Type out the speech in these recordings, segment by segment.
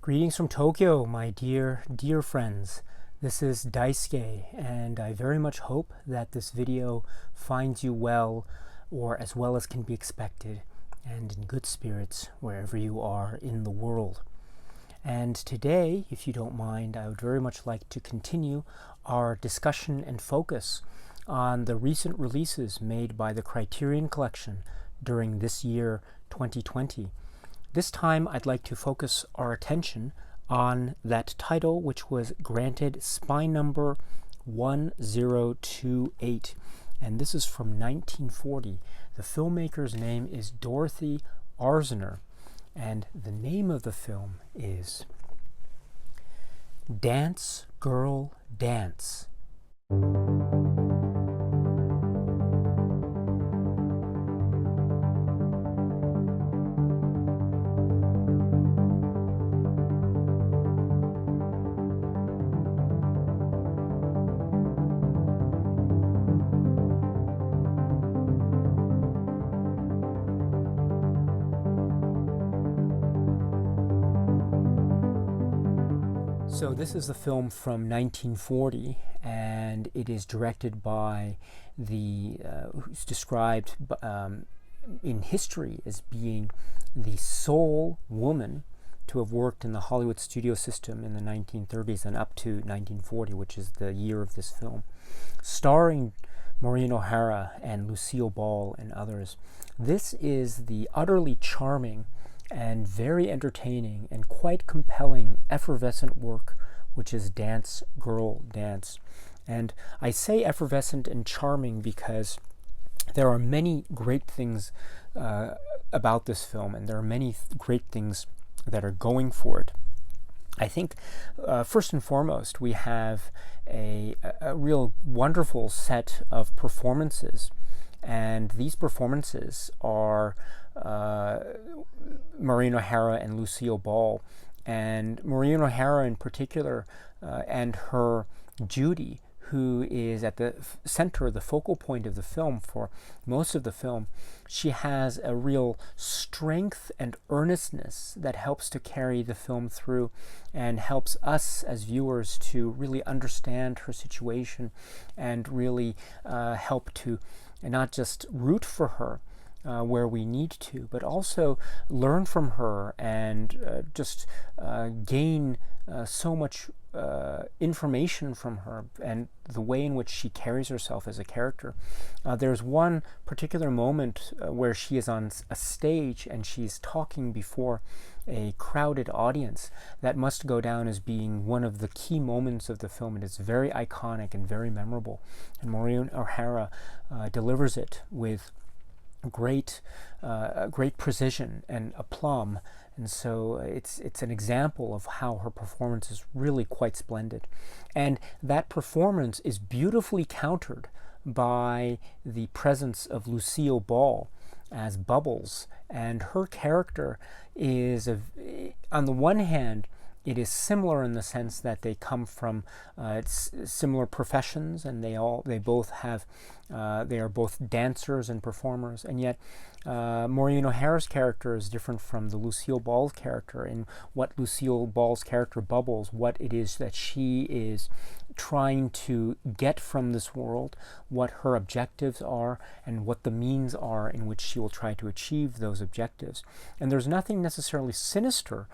Greetings from Tokyo, my dear friends. This is Daisuke, and I very much hope that this video finds you well, or as well as can be expected, and in good spirits wherever you are in the world. And today, if you don't mind, I would very much like to continue our discussion and focus on the recent releases made by the Criterion Collection during this year, 2020. This time, I'd like to focus our attention on that title, which was granted spine number 1028, and this is from 1940. The filmmaker's name is Dorothy Arzner, and the name of the film is Dance, Girl, Dance. So this is the film from 1940, and it is directed by who's described in history as being the sole woman to have worked in the Hollywood studio system in the 1930s and up to 1940, which is the year of this film, starring Maureen O'Hara and Lucille Ball and others. This is the utterly charming and very entertaining and quite compelling, effervescent work, which is Dance, Girl, Dance. And I say effervescent and charming because there are many great things about this film, and there are many great things that are going for it. I think first and foremost, we have a real wonderful set of performances, and these performances are Maureen O'Hara and Lucille Ball. And Maureen O'Hara in particular, and her Judy, who is at the center, the focal point of the film for most of the film, she has a real strength and earnestness that helps to carry the film through and helps us as viewers to really understand her situation and really help to not just root for her where we need to, but also learn from her and just gain so much information from her and the way in which she carries herself as a character. There's one particular moment where she is on a stage and she's talking before a crowded audience that must go down as being one of the key moments of the film, and it's very iconic and very memorable. And Maureen O'Hara delivers it with great precision and aplomb, and so it's an example of how her performance is really quite splendid. And that performance is beautifully countered by the presence of Lucille Ball as Bubbles, and her character is on the one hand, it is similar in the sense that they come from similar professions, and they both have they are both dancers and performers, and yet Maureen O'Hara's character is different from the Lucille Ball character. In what Lucille Ball's character, Bubbles, what it is that she is trying to get from this world, what her objectives are, and what the means are in which she will try to achieve those objectives. And there's nothing necessarily sinister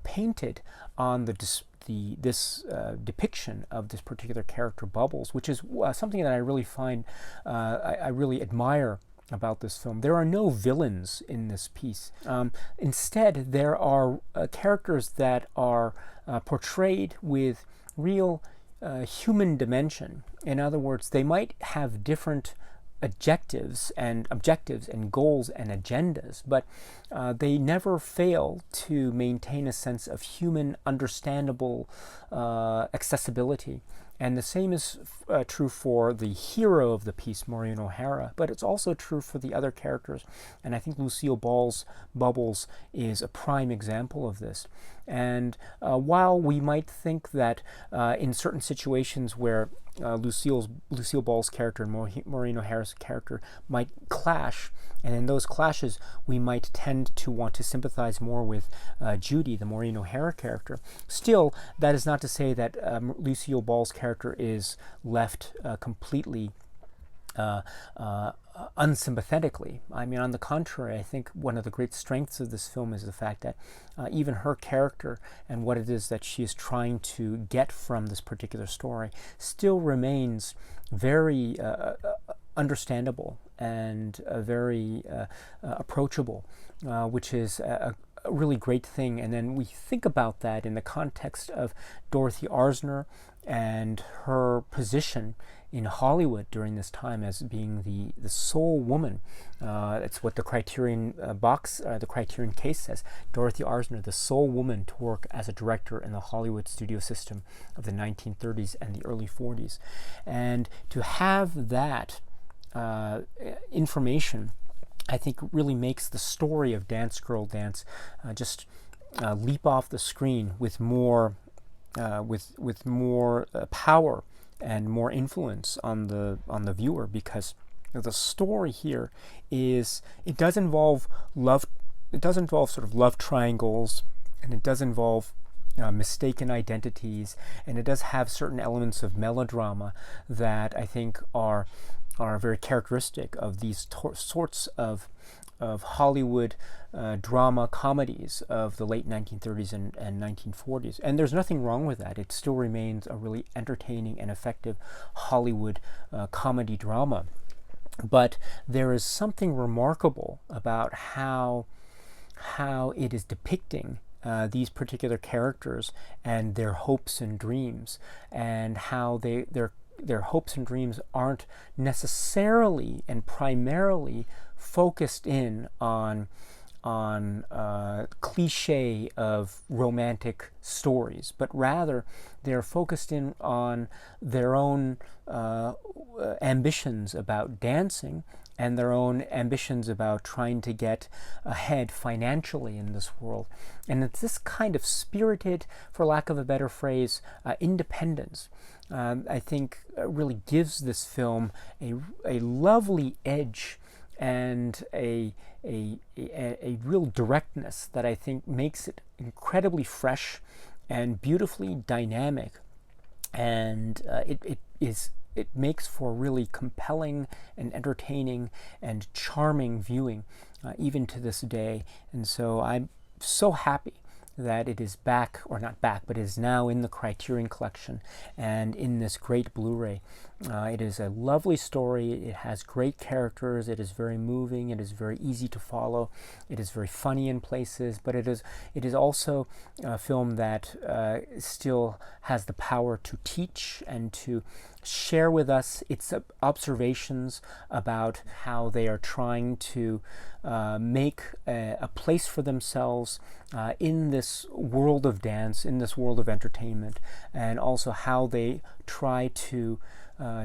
painted on this depiction of this particular character, Bubbles, which is something that I really find, I really admire about this film. There are no villains in this piece. Instead, there are characters that are portrayed with real human dimension. In other words, they might have different objectives and goals and agendas, but they never fail to maintain a sense of human, understandable accessibility. And the same is true for the hero of the piece, Maureen O'Hara, but it's also true for the other characters. And I think Lucille Ball's Bubbles is a prime example of this. And while we might think that in certain situations where Lucille Ball's character and Maureen O'Hara's character might clash, and in those clashes we might tend tend to want to sympathize more with Judy, the Maureen O'Hara character. Still, that is not to say that Lucille Ball's character is left completely unsympathetically. I mean, on the contrary, I think one of the great strengths of this film is the fact that even her character and what it is that she is trying to get from this particular story still remains very understandable and very approachable, which is a really great thing. And then we think about that in the context of Dorothy Arzner and her position in Hollywood during this time as being the sole woman. It's what the Criterion the Criterion case says. Dorothy Arzner, the sole woman to work as a director in the Hollywood studio system of the 1930s and the early 40s. And to have that information, I think, really makes the story of Dance Girl Dance just leap off the screen with more power and more influence on the viewer, because the story here it does involve love. It does involve sort of love triangles, and it does involve mistaken identities, and it does have certain elements of melodrama that I think are very characteristic of these sorts of Hollywood drama comedies of the late 1930s and 1940s. And there's nothing wrong with that. It still remains a really entertaining and effective Hollywood comedy drama. But there is something remarkable about how it is depicting these particular characters and their hopes and dreams, and how their hopes and dreams aren't necessarily and primarily focused in on cliche of romantic stories, but rather they're focused in on their own ambitions about dancing and their ambitions about trying to get ahead financially in this world. And it's this kind of spirited, for lack of a better phrase, independence, I think really gives this film a lovely edge and a real directness that I think makes it incredibly fresh and beautifully dynamic. And it makes for really compelling and entertaining and charming viewing, even to this day. And so I'm so happy that it is back, or not back, but is now in the Criterion collection and in this great Blu-ray. It is a lovely story. It has great characters. It is very moving. It is very easy to follow. It is very funny in places, but it is also a film that still has the power to teach and to share with us its observations about how they are trying to make a place for themselves in this world of dance, in this world of entertainment, and also how they try to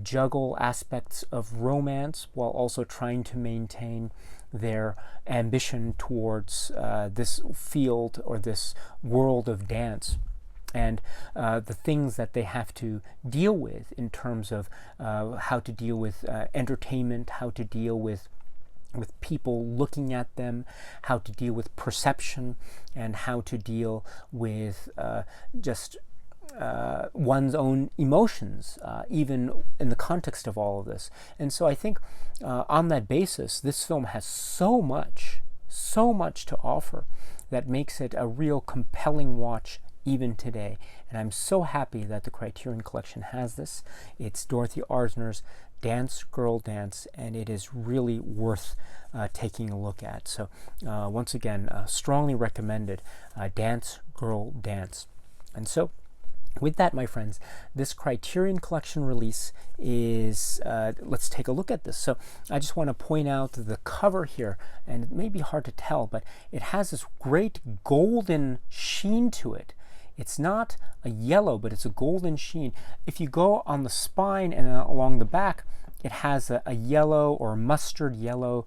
juggle aspects of romance while also trying to maintain their ambition towards this field or this world of dance, and the things that they have to deal with in terms of how to deal with entertainment, how to deal with people looking at them, how to deal with perception, and how to deal with just one's own emotions, even in the context of all of this. And so I think on that basis, this film has so much to offer that makes it a real compelling watch even today. And I'm so happy that the Criterion Collection has this. It's Dorothy Arzner's Dance Girl Dance, and it is really worth taking a look at. So once again, strongly recommended, Dance Girl Dance. And so with that, my friends, this Criterion Collection release is, let's take a look at this. So I just want to point out the cover here, and it may be hard to tell, but it has this great golden sheen to it. It's not a yellow, but it's a golden sheen. If you go on the spine and along the back, it has a yellow or mustard yellow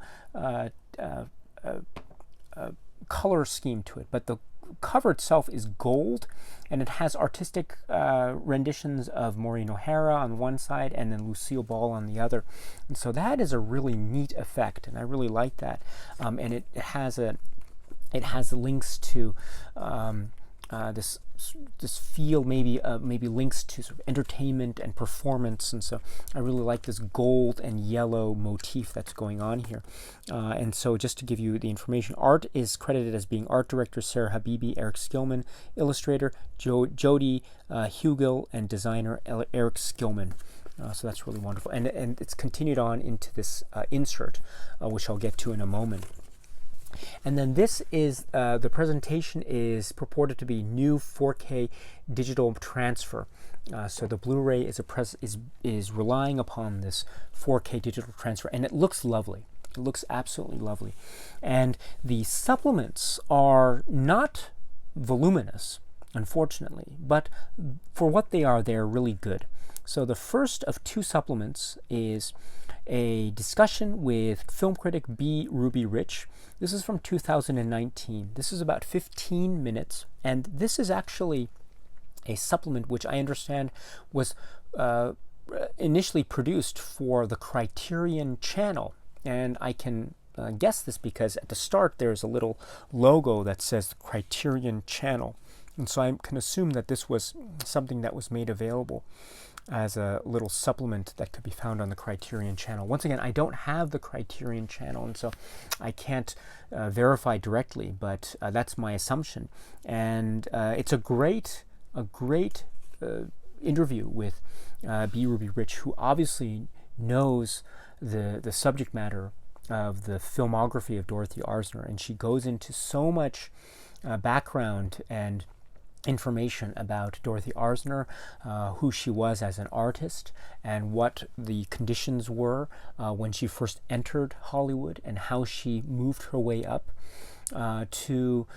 color scheme to it, but the cover itself is gold, and it has artistic renditions of Maureen O'Hara on one side and then Lucille Ball on the other. And so that is a really neat effect, and I really like that. And it has a it has links to this field, maybe links to sort of entertainment and performance, and so I really like this gold and yellow motif that's going on here. And so just to give you the information, art is credited as being art director Sarah Habibi, Eric Skillman, illustrator Jody Hugel, and designer Eric Skillman. So that's really wonderful, and it's continued on into this insert, which I'll get to in a moment. And then this is, the presentation is purported to be new 4K digital transfer. So the Blu-ray is relying upon this 4K digital transfer, and it looks lovely. It looks absolutely lovely. And the supplements are not voluminous, unfortunately, but for what they are, they're really good. So the first of two supplements is a discussion with film critic B. Ruby Rich. This is from 2019. This is about 15 minutes, and this is actually a supplement which I understand was initially produced for the Criterion channel. And I can guess this because at the start there's a little logo that says the Criterion channel. And so I can assume that this was something that was made available as a little supplement that could be found on the Criterion channel. Once again, I don't have the Criterion channel, and so I can't verify directly, but that's my assumption. And it's a great interview with B. Ruby Rich, who obviously knows the subject matter of the filmography of Dorothy Arzner, and she goes into so much background and information about Dorothy Arzner, who she was as an artist, and what the conditions were when she first entered Hollywood, and how she moved her way up to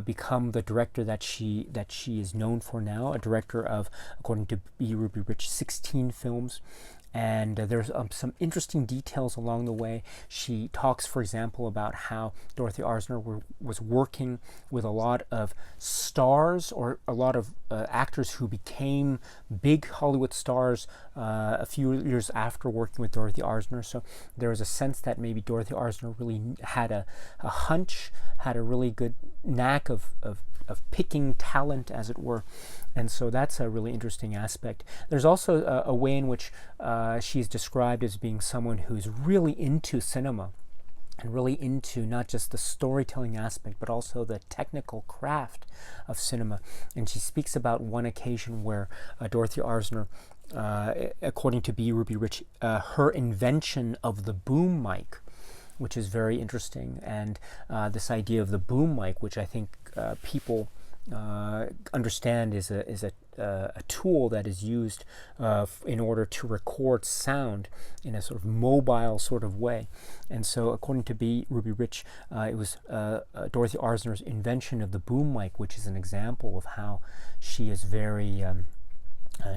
become the director that she is known for now, a director of, according to B. Ruby Rich, 16 films. And there's some interesting details along the way. She talks, for example, about how Dorothy Arzner was working with a lot of stars, or a lot of actors who became big Hollywood stars a few years after working with Dorothy Arzner. So there was a sense that maybe Dorothy Arzner really had a hunch, had a really good knack of picking talent, as it were. And so that's a really interesting aspect. There's also a way in which she's described as being someone who's really into cinema, and really into not just the storytelling aspect, but also the technical craft of cinema. And she speaks about one occasion where Dorothy Arzner, according to B. Ruby Rich, her invention of the boom mic, which is very interesting, and this idea of the boom mic, which I think people understand is a tool that is used in order to record sound in a sort of mobile sort of way. And so, according to B. Ruby Rich, it was Dorothy Arzner's invention of the boom mic, which is an example of how she is very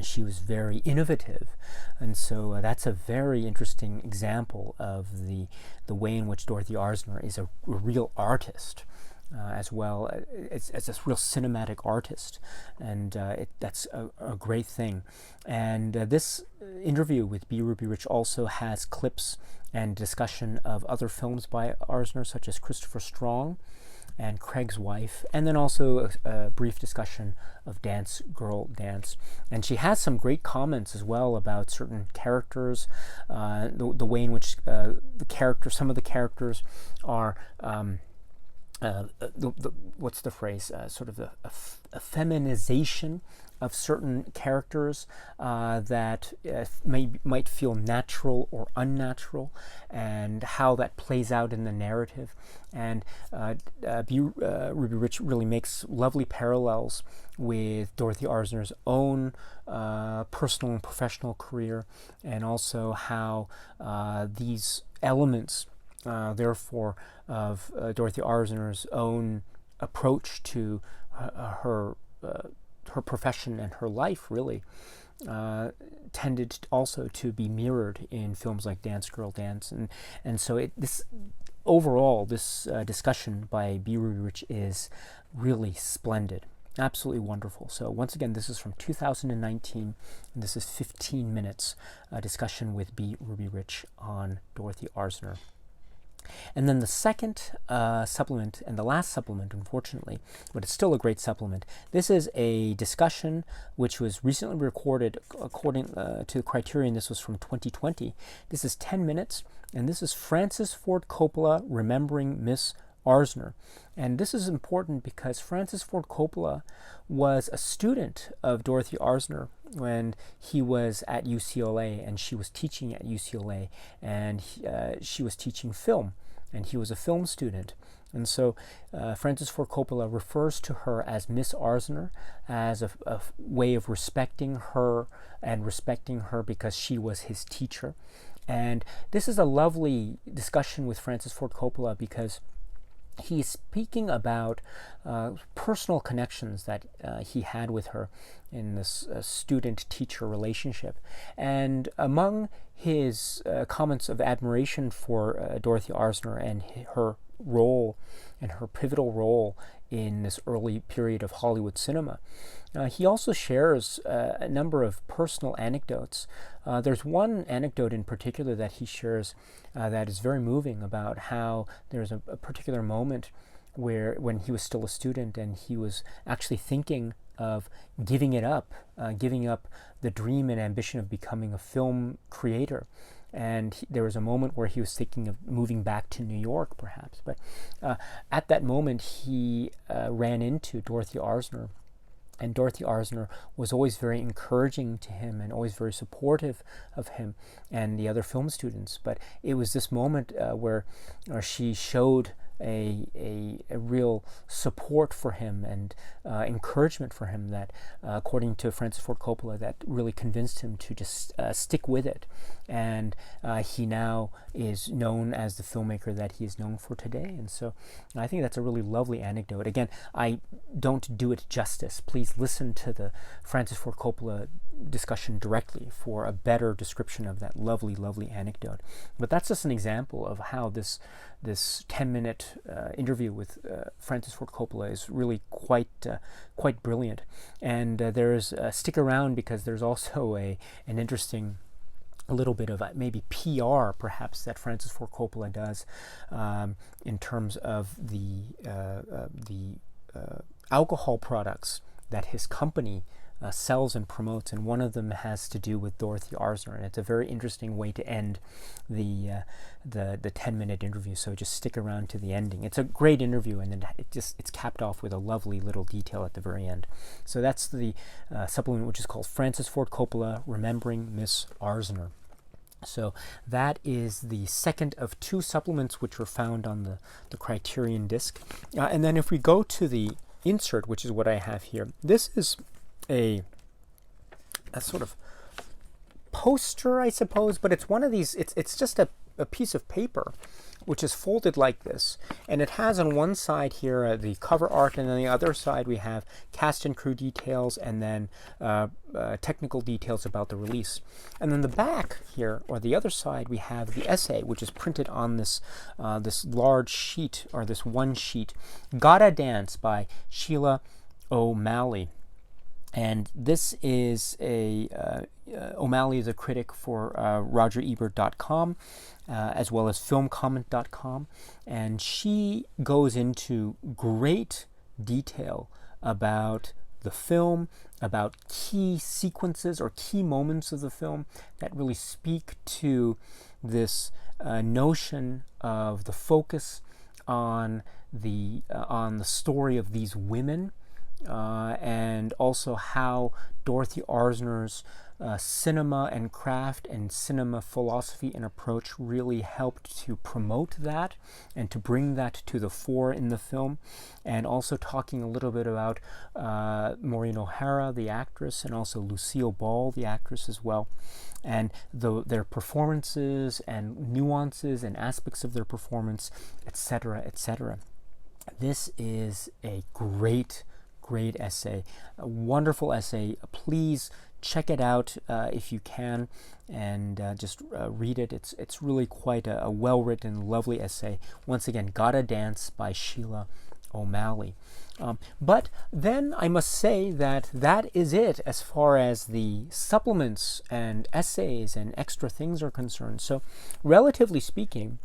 she was very innovative. And so that's a very interesting example of the way in which Dorothy Arzner is a real artist, as well as a real cinematic artist. And that's a great thing. And this interview with B. Ruby Rich also has clips and discussion of other films by Arzner, such as Christopher Strong and Craig's Wife, and then also a brief discussion of Dance Girl Dance. And she has some great comments as well about certain characters, the way in which some of the characters are what's the phrase? Sort of a feminization of certain characters that might feel natural or unnatural, and how that plays out in the narrative. And Ruby Rich really makes lovely parallels with Dorothy Arzner's own personal and professional career, and also how these elements, therefore, of Dorothy Arzner's own approach to her profession and her life, really, tended also to be mirrored in films like Dance Girl Dance. And so this discussion by B. Ruby Rich is really splendid. Absolutely wonderful. So once again, this is from 2019, and this is 15 minutes discussion with B. Ruby Rich on Dorothy Arzner. And then the second supplement, and the last supplement, unfortunately, but it's still a great supplement. This is a discussion which was recently recorded according to Criterion. This was from 2020. This is 10 minutes, and this is Francis Ford Coppola remembering Miss Arzner. And this is important because Francis Ford Coppola was a student of Dorothy Arzner when he was at UCLA and she was teaching at UCLA, and she was teaching film, and he was a film student. And so Francis Ford Coppola refers to her as Miss Arzner as a way of respecting her, and respecting her because she was his teacher. And this is a lovely discussion with Francis Ford Coppola because he's speaking about personal connections that he had with her in this student-teacher relationship. And among his comments of admiration for Dorothy Arzner and her role and her pivotal role in this early period of Hollywood cinema, he also shares a number of personal anecdotes. There's one anecdote in particular that he shares that is very moving, about how there's a particular moment when he was still a student and he was actually thinking of giving up the dream and ambition of becoming a film creator. And there was a moment where he was thinking of moving back to New York, perhaps. But at that moment, he ran into Dorothy Arzner. And Dorothy Arzner was always very encouraging to him and always very supportive of him and the other film students. But it was this moment where she showed a real support for him and encouragement for him that, according to Francis Ford Coppola, that really convinced him to just stick with it. And he now is known as the filmmaker that he is known for today. And so I think that's a really lovely anecdote. Again, I don't do it justice. Please listen to the Francis Ford Coppola discussion directly for a better description of that lovely, lovely anecdote. But that's just an example of how this 10-minute interview with Francis Ford Coppola is really quite brilliant. And there's stick around, because there's also an interesting little bit of maybe PR perhaps that Francis Ford Coppola does in terms of the alcohol products that his company sells and promotes, and one of them has to do with Dorothy Arzner, and it's a very interesting way to end the 10-minute interview. So just stick around to the ending. It's a great interview, and then it's capped off with a lovely little detail at the very end. So that's the supplement, which is called Francis Ford Coppola Remembering Miss Arzner. So that is the second of two supplements which were found on the Criterion disc. And then if we go to the insert, which is what I have here, this is a sort of poster, I suppose, but it's one of these, it's just a piece of paper which is folded like this, and it has on one side here the cover art, and on the other side we have cast and crew details, and then technical details about the release. And then the back here, or the other side, we have the essay, which is printed on this this large sheet, or this one sheet, Gotta Dance by Sheila O'Malley. And this is O'Malley is a critic for RogerEbert.com, as well as FilmComment.com, and she goes into great detail about the film, about key sequences or key moments of the film that really speak to this notion of the focus on the story of these women. And also how Dorothy Arzner's cinema and craft and cinema philosophy and approach really helped to promote that and to bring that to the fore in the film. And also talking a little bit about Maureen O'Hara, the actress, and also Lucille Ball, the actress as well, and their performances and nuances and aspects of their performance, etc., etc. This is a great essay, a wonderful essay. Please check it out if you can, and just read it. It's really quite a well-written, lovely essay. Once again, Gotta Dance by Sheila O'Malley. But then I must say that is it as far as the supplements and essays and extra things are concerned. So relatively speaking,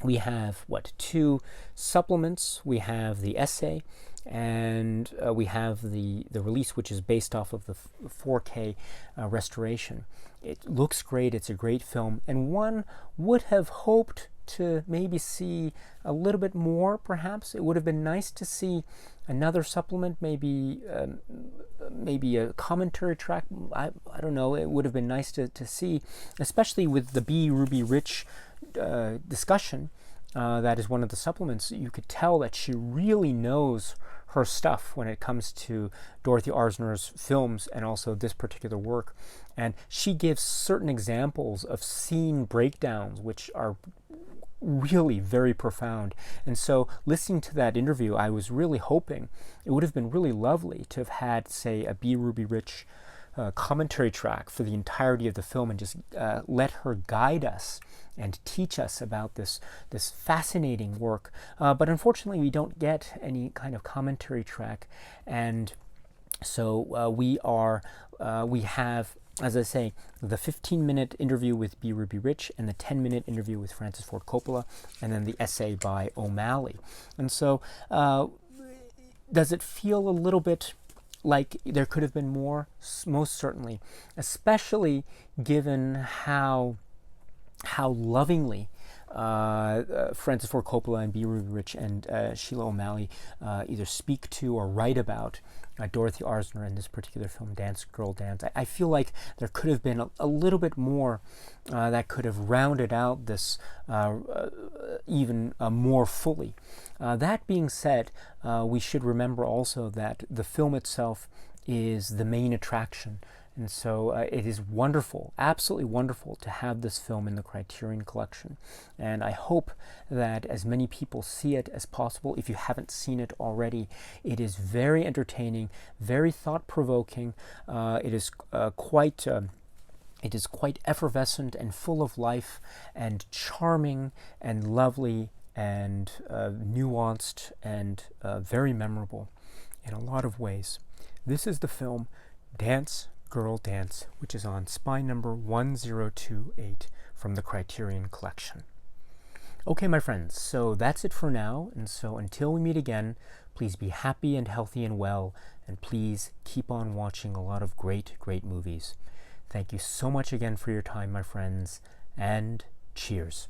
we have, what, 2 supplements. We have the essay, and we have the release, which is based off of the 4K restoration. It looks great. It's a great film, and one would have hoped to maybe see a little bit more, perhaps. It would have been nice to see another supplement, maybe a commentary track. I don't know. It would have been nice to see, especially with the B. Ruby Rich discussion. That is one of the supplements. You could tell that she really knows her stuff when it comes to Dorothy Arzner's films and also this particular work. And she gives certain examples of scene breakdowns, which are really very profound. And so listening to that interview, I was really hoping it would have been really lovely to have had, say, a B. Ruby Rich commentary track for the entirety of the film, and just let her guide us and teach us about this fascinating work. But unfortunately, we don't get any kind of commentary track, and so we have, as I say, the 15-minute interview with B. Ruby Rich and the 10-minute interview with Francis Ford Coppola, and then the essay by O'Malley. And so does it feel a little bit like there could have been more? Most certainly, especially given how lovingly Francis Ford Coppola and B. Ruby Rich and Sheila O'Malley either speak to or write about Dorothy Arzner in this particular film, Dance Girl Dance. I feel like there could have been a little bit more that could have rounded out this even more fully. That being said, we should remember also that the film itself is the main attraction. And so it is wonderful, absolutely wonderful, to have this film in the Criterion Collection. And I hope that as many people see it as possible. If you haven't seen it already, it is very entertaining, very thought-provoking. It is quite effervescent and full of life and charming and lovely and nuanced and very memorable in a lot of ways. This is the film Dance Girl Dance, which is on spine number 1028 from the Criterion Collection. Okay, my friends, so that's it for now, and so until we meet again, please be happy and healthy and well, and please keep on watching a lot of great movies. Thank you so much again for your time, my friends, and cheers.